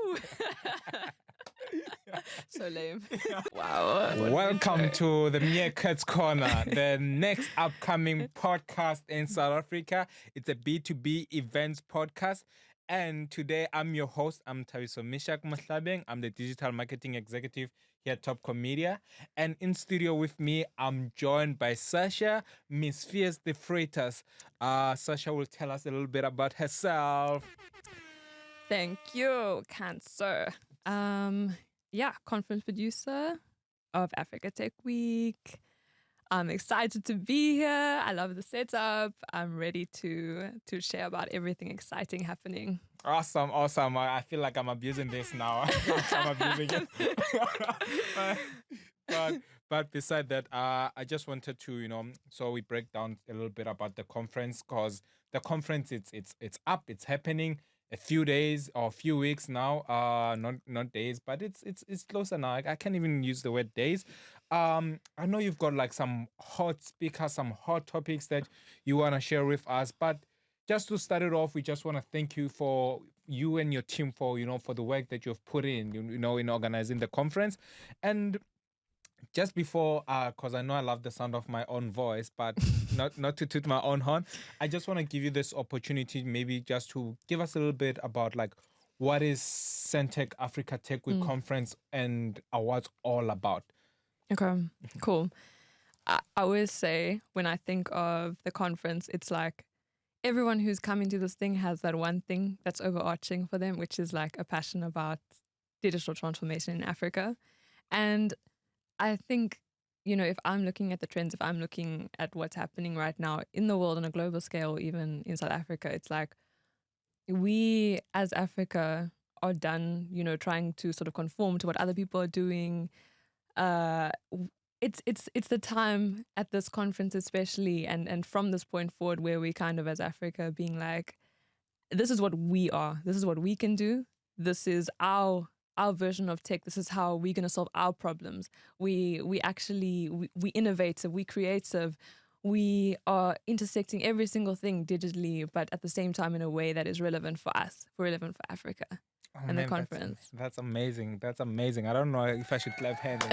Woo! So lame. Wow. Welcome to the Meerkats Korner, the next upcoming podcast in South Africa. It's a B2B events podcast. And today I'm your host. I'm Thabiso Mohlabeng. I'm the digital marketing executive here at Topco Media. And in studio with me, I'm joined by Sasha, Miss Fierce the Freitas. Sasha will tell us a little bit about herself. Thank you, Cancer. Conference producer of Africa Tech Week. I'm excited to be here. I love the setup. I'm ready to share about everything exciting happening. Awesome. I feel like I'm abusing this now. I'm abusing it. But beside that, I just wanted to, so we break down a little bit about the conference, because the conference it's up, it's happening. A few days or a few weeks now, not days, but it's closer now. I can't even use the word days. I know you've got like some hot speakers, some hot topics that you want to share with us. But just to start it off, we just want to thank you for you and your team for the work that you've put in, in organizing the conference. And just before, because I know I love the sound of my own voice, but not to toot my own horn, I just want to give you this opportunity, maybe just to give us a little bit about like what is Centec Africa Tech Week Conference and what's all about. Okay, cool. I always say when I think of the conference, it's like everyone who's coming to this thing has that one thing that's overarching for them, which is like a passion about digital transformation in Africa. And I think, if I'm looking at the trends, if I'm looking at what's happening right now in the world on a global scale, even in South Africa, it's like we as Africa are done, trying to sort of conform to what other people are doing. It's the time at this conference especially, and from this point forward where we kind of as Africa being like, this is what we are, this is what we can do, this is our version of tech, this is how we're going to solve our problems. We innovative, we creative, we are intersecting every single thing digitally, but at the same time in a way that is relevant for us, relevant for Africa. And the conference. That's amazing. That's amazing. I don't know if I should clap hands.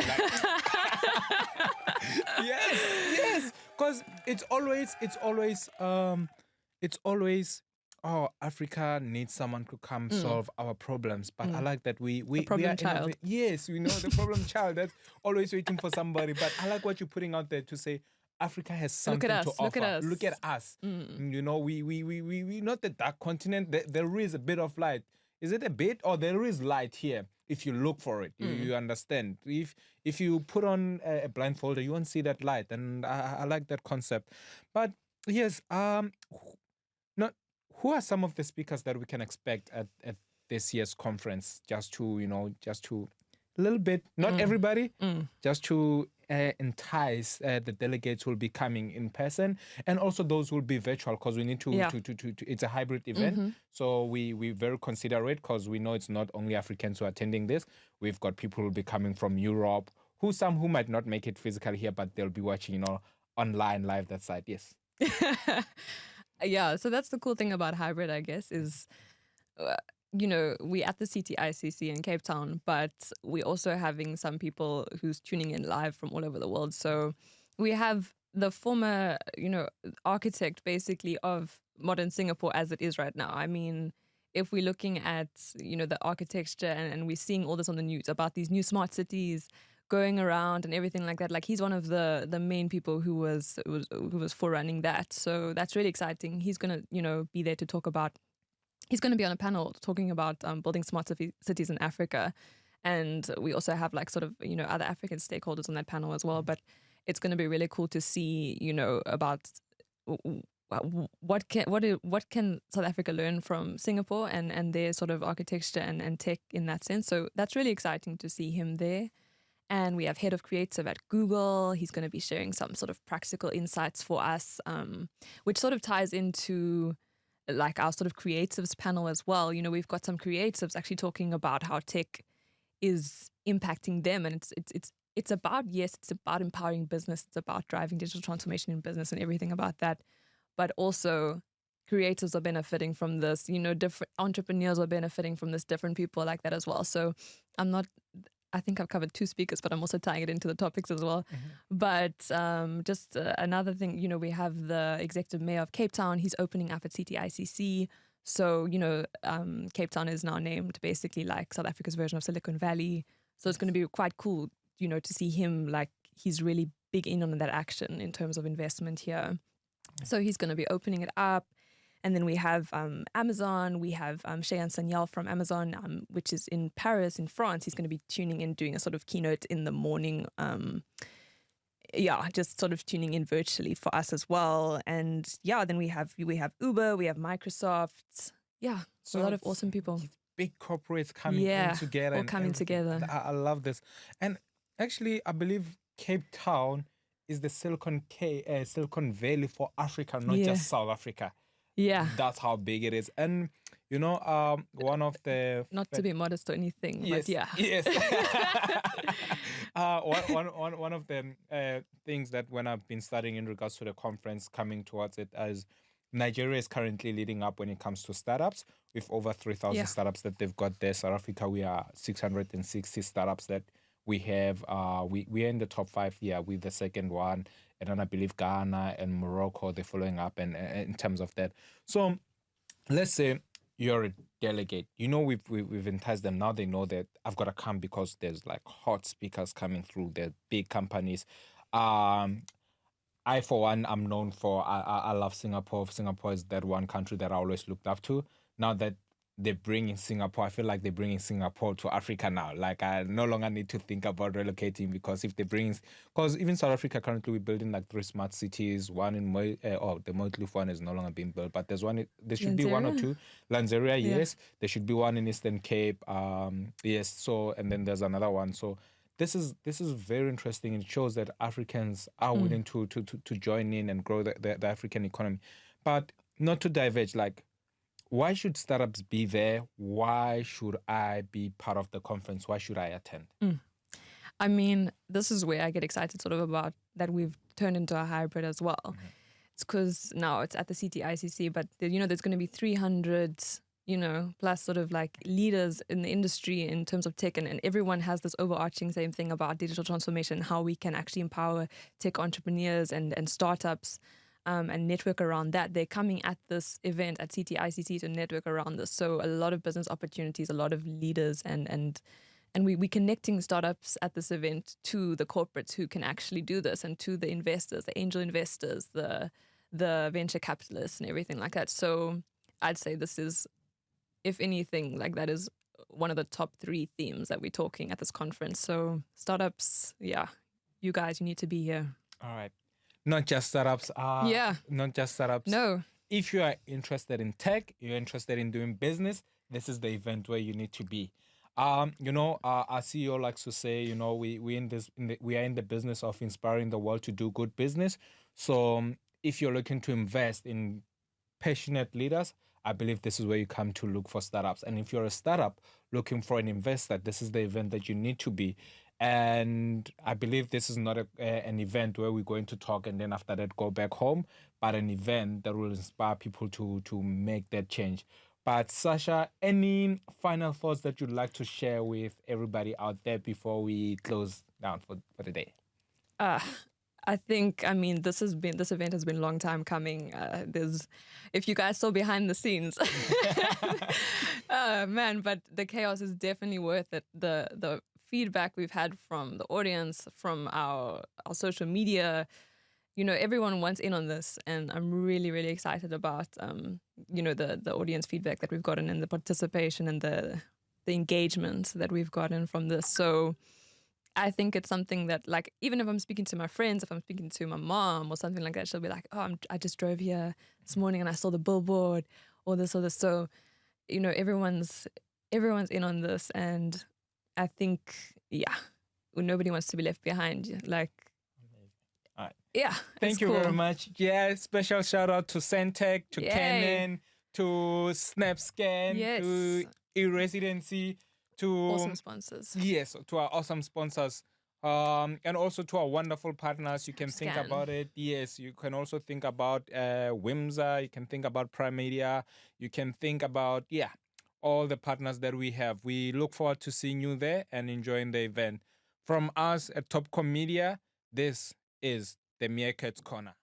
Yes. Because it's always, Africa needs someone to come solve our problems. But I like that we problem are child. Yes, the problem child that's always waiting for somebody. But I like what you're putting out there to say Africa has something to offer. Look at us. We not the dark continent. There is a bit of light. Is it a bit, or there is light here? If you look for it, you understand. If you put on a blindfolder, you won't see that light. And I like that concept. But yes, who are some of the speakers that we can expect at this year's conference? Just to a little bit, not everybody, just to entice the delegates who will be coming in person, and also those who will be virtual, because we need to it's a hybrid event. So we very considerate, because we know it's not only Africans who are attending this. We've got people who will be coming from Europe, who might not make it physically here, but they'll be watching, online live that side. Yes. Yeah, so that's the cool thing about hybrid, I guess, is, we at the CTICC in Cape Town, but we're also having some people who's tuning in live from all over the world. So we have the former, architect basically of modern Singapore as it is right now. I mean, if we're looking at, the architecture and we're seeing all this on the news about these new smart cities going around and everything like that, like he's one of the main people who was forerunning that. So that's really exciting. He's going to, be there to talk about, he's going to be on a panel talking about building smart cities in Africa. And we also have like sort of, other African stakeholders on that panel as well. But it's going to be really cool to see, about what can South Africa learn from Singapore and their sort of architecture and tech in that sense. So that's really exciting to see him there. And we have head of creative at Google. He's going to be sharing some sort of practical insights for us, which sort of ties into like our sort of creatives panel as well. We've got some creatives actually talking about how tech is impacting them. And it's about empowering business. It's about driving digital transformation in business and everything about that. But also creatives are benefiting from this, different entrepreneurs are benefiting from this, different people like that as well. So I think I've covered 2 speakers, but I'm also tying it into the topics as well. But just another thing, we have the executive mayor of Cape Town. He's opening up at CTICC. So, Cape Town is now named basically like South Africa's version of Silicon Valley. So it's going to be quite cool, to see him, like, he's really big in on that action in terms of investment here. So he's going to be opening it up. And then we have Amazon. We have Cheyan Sanyal from Amazon, which is in Paris, in France. He's going to be tuning in, doing a sort of keynote in the morning. Just sort of tuning in virtually for us as well. And then we have Uber, we have Microsoft. Yeah, so a lot of awesome people. Big corporates coming in together. All coming together. I love this. And actually, I believe Cape Town is the Silicon Valley for Africa, not just South Africa. Yeah. That's how big it is. And, one of the... Not to be modest or anything, yes, but yeah. Yes. One of the things that when I've been studying in regards to the conference coming towards it, as Nigeria is currently leading up when it comes to startups, with over 3,000 startups that they've got there. South Africa, we are 660 startups that we have. We are in the top 5 here with the second one. And then I believe Ghana and Morocco, they're following up and in terms of that. So let's say you're a delegate. We've enticed them. Now they know that I've got to come because there's like hot speakers coming through. They're big companies. I, for one, I'm known for, I love Singapore. Singapore is that one country that I always looked up to. Now that they're bringing Singapore, I feel like they're bringing Singapore to Africa now. Like, I no longer need to think about relocating, because if they bring, because even South Africa currently we're building like 3 smart cities. One in the Mohlabeng one is no longer being built, but there should be 1 or 2. Lanseria, yes. There should be one in Eastern Cape, yes. So, and then there's another one. So this is very interesting. It shows that Africans are willing to join in and grow the African economy. But not to diverge, like, why should startups be there? Why should I be part of the conference? Why should I attend? I mean, this is where I get excited sort of about that we've turned into a hybrid as well. It's because now it's at the CTICC, but there's going to be 300, plus sort of like leaders in the industry in terms of tech, and everyone has this overarching same thing about digital transformation, how we can actually empower tech entrepreneurs and startups. And network around that. They're coming at this event at CTICC to network around this. So a lot of business opportunities, a lot of leaders, and we're connecting startups at this event to the corporates who can actually do this, and to the investors, the angel investors, the venture capitalists and everything like that. So I'd say this is, if anything, like that is one of the top 3 themes that we're talking at this conference. So startups, you guys, you need to be here. All right. Not just startups. Not just startups. No. If you are interested in tech, you're interested in doing business, this is the event where you need to be. Our CEO likes to say, we are in the business of inspiring the world to do good business. So if you're looking to invest in passionate leaders, I believe this is where you come to look for startups. And if you're a startup looking for an investor, this is the event that you need to be. And I believe this is not an event where we're going to talk and then after that go back home, but an event that will inspire people to make that change. But Sasha, any final thoughts that you'd like to share with everybody out there before we close down for the day? I think, this event has been a long time coming. If you guys saw behind the scenes, but the chaos is definitely worth it. The feedback we've had from the audience, from our social media, everyone wants in on this, and I'm really, really excited about, the audience feedback that we've gotten, and the participation and the engagement that we've gotten from this. So I think it's something that, like, even if I'm speaking to my friends, if I'm speaking to my mom or something like that, she'll be like, oh, I just drove here this morning and I saw the billboard or this or this. So, everyone's in on this, and I think, nobody wants to be left behind. Like, all right. Yeah. Thank you very much. Yeah, special shout out to Centec, to Canon, to SnapScan, to eResidency, to awesome sponsors. Yes, to our awesome sponsors. And also to our wonderful partners, you can think Scan. about it. Yes, you can also think about Wimza. You can think about Prime Media. You can think about, yeah, all the partners that we have. We look forward to seeing you there and enjoying the event. From us at Topco Media, this is the Meerkats Corner.